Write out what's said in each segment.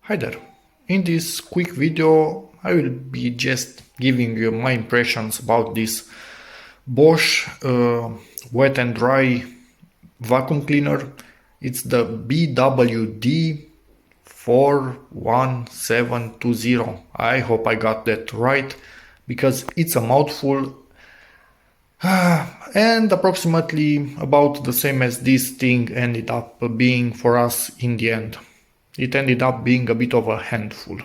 Hi there. In this quick video I will be just giving you my impressions about this Bosch wet and dry vacuum cleaner. It's the BWD41720. I hope I got that right because it's a mouthful and approximately about the same as this thing ended up being for us in the end. It ended up being a bit of a handful.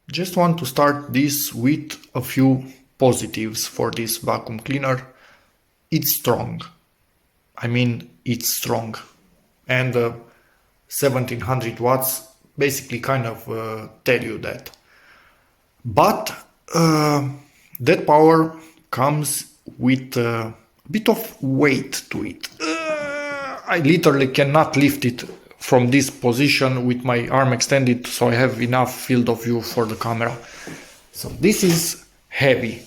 Just want to start this with a few positives for this vacuum cleaner. It's strong. I mean, it's strong. And 1700 watts basically kind of tell you that. But that power comes with a bit of weight to it. I literally cannot lift it from this position with my arm extended, so I have enough field of view for the camera. So this is heavy.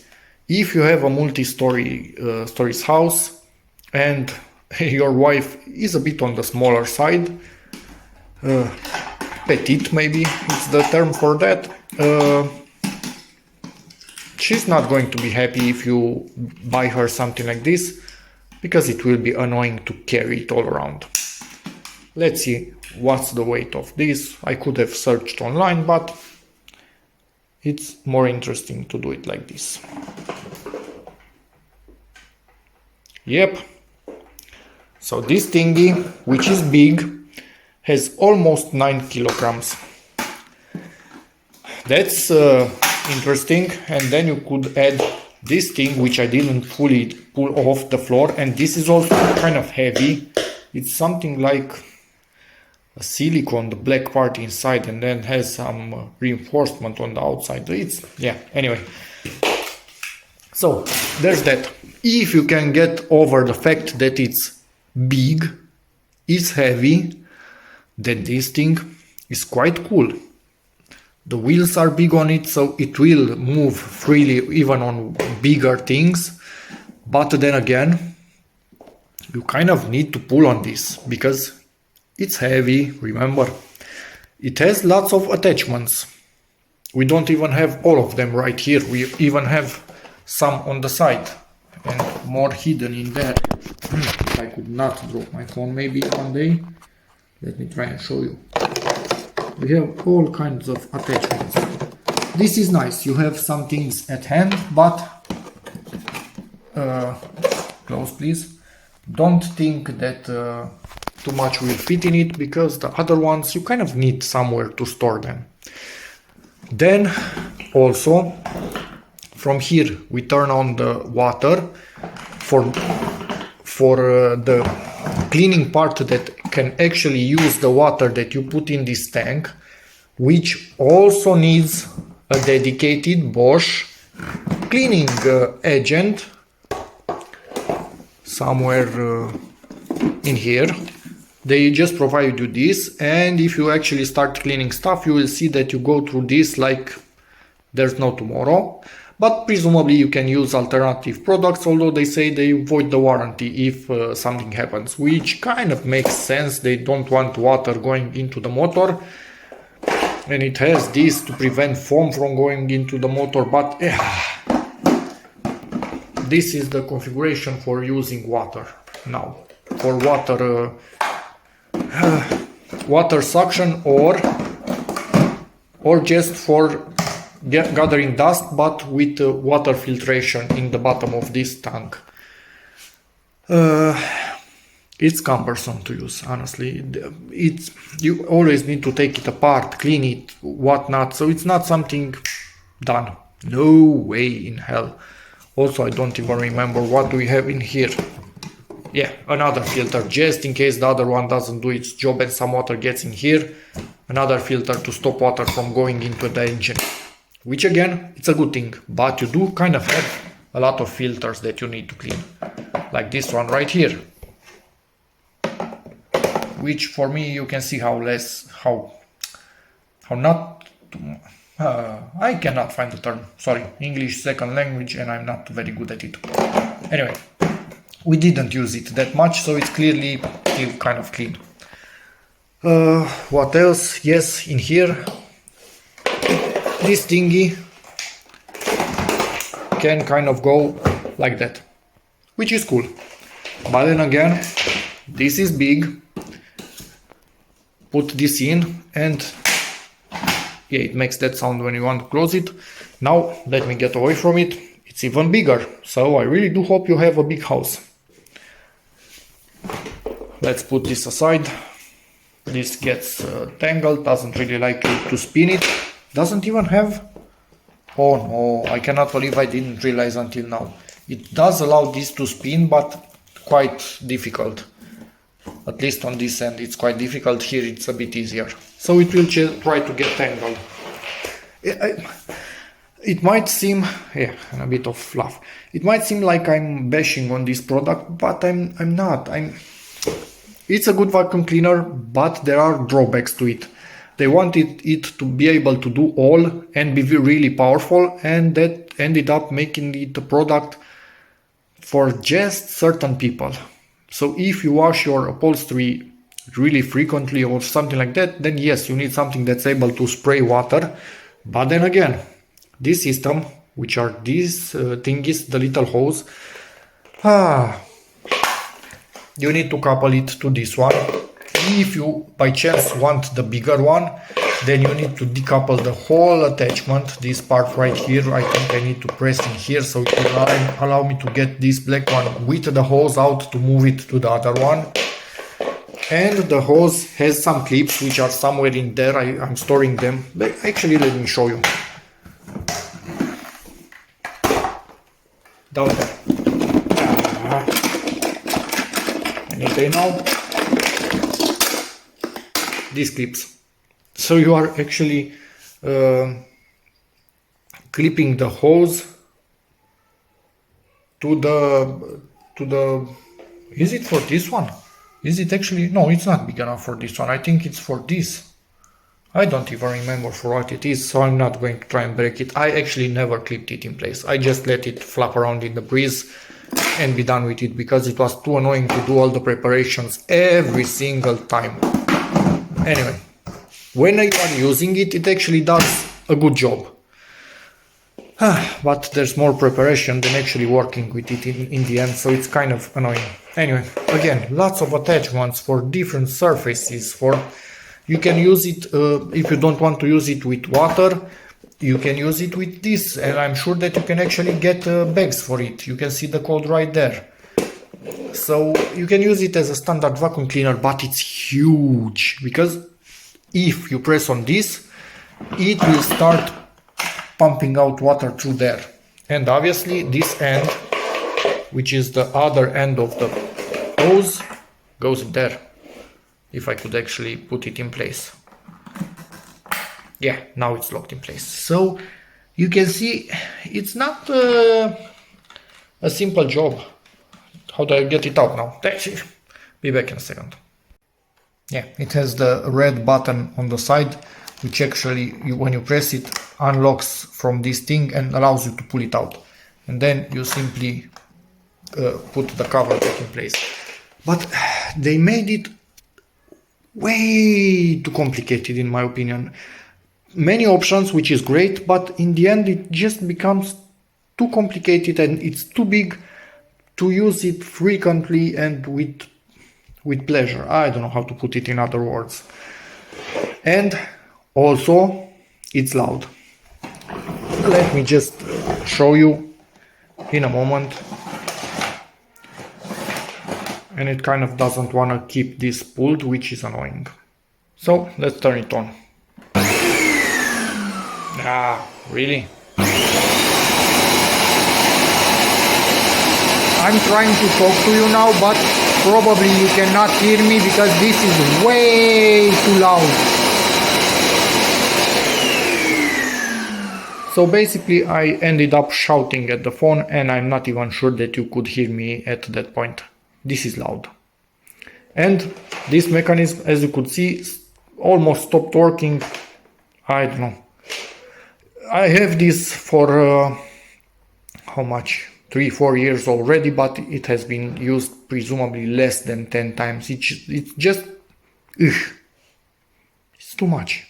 If you have a multi-stories house and your wife is a bit on the smaller side, petite maybe it's the term for that, she's not going to be happy if you buy her something like this, because it will be annoying to carry it all around. Let's see what's the weight of this. I could have searched online, but it's more interesting to do it like this. Yep. So this thingy, which is big, has almost 9 kilograms. That's interesting. And then you could add this thing, which I didn't fully pull off the floor, and this is also kind of heavy. It's something like a silicone, the black part inside, and then has some reinforcement on the outside. Anyway. So there's that. If you can get over the fact that it's big, it's heavy, then this thing is quite cool. The wheels are big on it, so it will move freely even on bigger things. But then again, you kind of need to pull on this because it's heavy, remember. It has lots of attachments. We don't even have all of them right here. We even have some on the side and more hidden in there. If I could not drop my phone maybe one day. Let me try and show you. We have all kinds of attachments. This is nice. You have some things at hand, but close please. Don't think that too much will fit in it, because the other ones you kind of need somewhere to store them. Then also from here we turn on the water for the cleaning part that can actually use the water that you put in this tank, which also needs a dedicated Bosch cleaning agent somewhere in here. They just provide you this, and if you actually start cleaning stuff, you will see that you go through this like there's no tomorrow. But presumably you can use alternative products, although they say they void the warranty if something happens, which kind of makes sense. They don't want water going into the motor, and it has this to prevent foam from going into the motor, but this is the configuration for using water now, for water suction or just for gathering dust, but with water filtration in the bottom of this tank. It's cumbersome to use, honestly. You always need to take it apart, clean it, whatnot, so it's not something done. No way in hell. Also, I don't even remember what we have in here. Yeah, another filter, just in case the other one doesn't do its job and some water gets in here. Another filter to stop water from going into the engine. Which again, it's a good thing, but you do kind of have a lot of filters that you need to clean. Like this one right here. Which for me, you can see how I cannot find the term, sorry, English second language, and I'm not very good at it. Anyway, we didn't use it that much, so it's clearly still kind of clean. What else? Yes, in here, this thingy can kind of go like that, which is cool. But then again, this is big. Put this in and yeah, it makes that sound when you want to close it. Now let me get away from it. It's even bigger, so I really do hope you have a big house. Let's put this aside. This gets tangled, doesn't really like to spin it. Doesn't even have... Oh no, I cannot believe I didn't realize until now. It does allow this to spin, but quite difficult. At least on this end it's quite difficult. Here it's a bit easier. So it will try to get tangled. It might seem... yeah, and a bit of fluff. It might seem like I'm bashing on this product, but I'm not. It's a good vacuum cleaner, but there are drawbacks to it. They wanted it to be able to do all and be really powerful, and that ended up making it a product for just certain people. So if you wash your upholstery really frequently or something like that, then yes, you need something that's able to spray water. But then again, this system, which are these thingies, the little hose, you need to couple it to this one. If you by chance want the bigger one, then you need to decouple the whole attachment. This part right here, I think I need to press in here so it will allow me to get this black one with the hose out to move it to the other one. And the hose has some clips which are somewhere in there. I'm storing them, but actually let me show you. Down there. Okay, now these clips. So you are actually clipping the hose to the. Is it for this one? Is it actually? No, it's not big enough for this one. I think it's for this. I don't even remember for what it is, so I'm not going to try and break it. I actually never clipped it in place. I just let it flap around in the breeze and be done with it, because it was too annoying to do all the preparations every single time. Anyway, when you are using it, it actually does a good job. But there's more preparation than actually working with it in the end, so it's kind of annoying. Anyway, again, lots of attachments for different surfaces. You can use it, if you don't want to use it with water, you can use it with this, and I'm sure that you can actually get bags for it. You can see the code right there. So you can use it as a standard vacuum cleaner, but it's huge, because if you press on this, it will start pumping out water through there. And obviously this end, which is the other end of the hose, goes in there. If I could actually put it in place. Yeah, now it's locked in place. So you can see it's not a simple job. How do I get it out now? Be back in a second. Yeah, it has the red button on the side, which actually, when you press it, unlocks from this thing and allows you to pull it out. And then you simply put the cover back in place. But they made it way too complicated, in my opinion. Many options, which is great, but in the end it just becomes too complicated, and it's too big to use it frequently and with pleasure. I don't know how to put it in other words. And also it's loud. Let me just show you in a moment. And it kind of doesn't want to keep this pulled, which is annoying. So let's turn it on. Really? I'm trying to talk to you now, but probably you cannot hear me because this is way too loud. So basically I ended up shouting at the phone, and I'm not even sure that you could hear me at that point. This is loud. And this mechanism, as you could see, almost stopped working. I don't know. I have this for how much? 3-4 years already, but it has been used presumably less than 10 times. It's just, it's too much.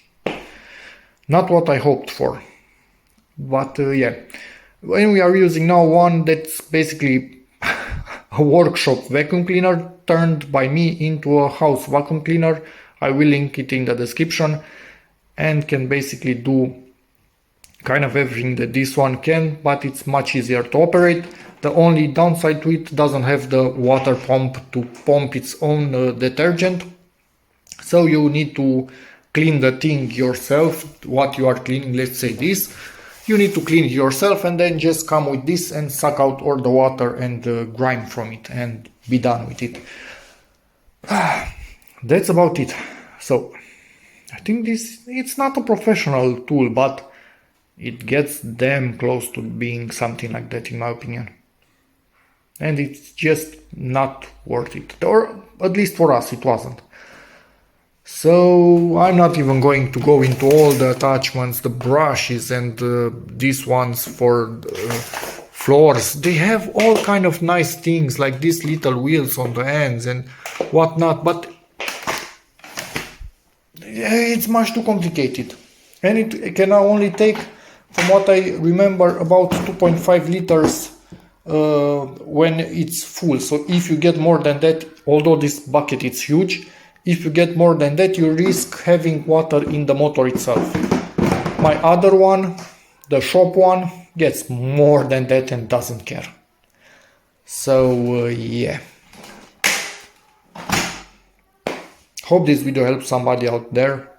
Not what I hoped for. But yeah, when we are using now one that's basically a workshop vacuum cleaner turned by me into a house vacuum cleaner, I will link it in the description, and can basically do kind of everything that this one can, but it's much easier to operate. The only downside to it, doesn't have the water pump to pump its own detergent, so you need to clean the thing yourself. What you are cleaning, let's say this, you need to clean it yourself and then just come with this and suck out all the water and grime from it and be done with it. That's about it. So I think it's not a professional tool, but it gets damn close to being something like that, in my opinion. And it's just not worth it, or at least for us it wasn't. So I'm not even going to go into all the attachments, the brushes and these ones for floors. They have all kind of nice things like these little wheels on the ends and whatnot, but it's much too complicated. And it can only take, from what I remember, about 2.5 liters when it's full. So if you get more than that, although this bucket is huge, if you get more than that, you risk having water in the motor itself. My other one, the shop one, gets more than that and doesn't care. So yeah. Hope this video helps somebody out there.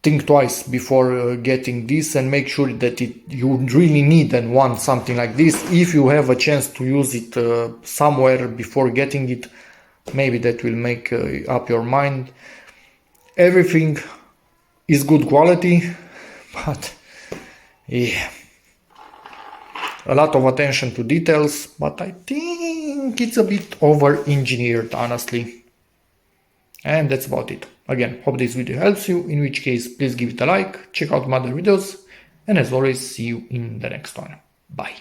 Think twice before getting this, and make sure that you really need and want something like this. If you have a chance to use it somewhere before getting it, maybe that will make up your mind. Everything is good quality, but yeah, a lot of attention to details, but I think it's a bit over-engineered, honestly. And that's about it. Again, hope this video helps you, in which case please give it a like, check out my other videos, and as always, see you in the next one. Bye.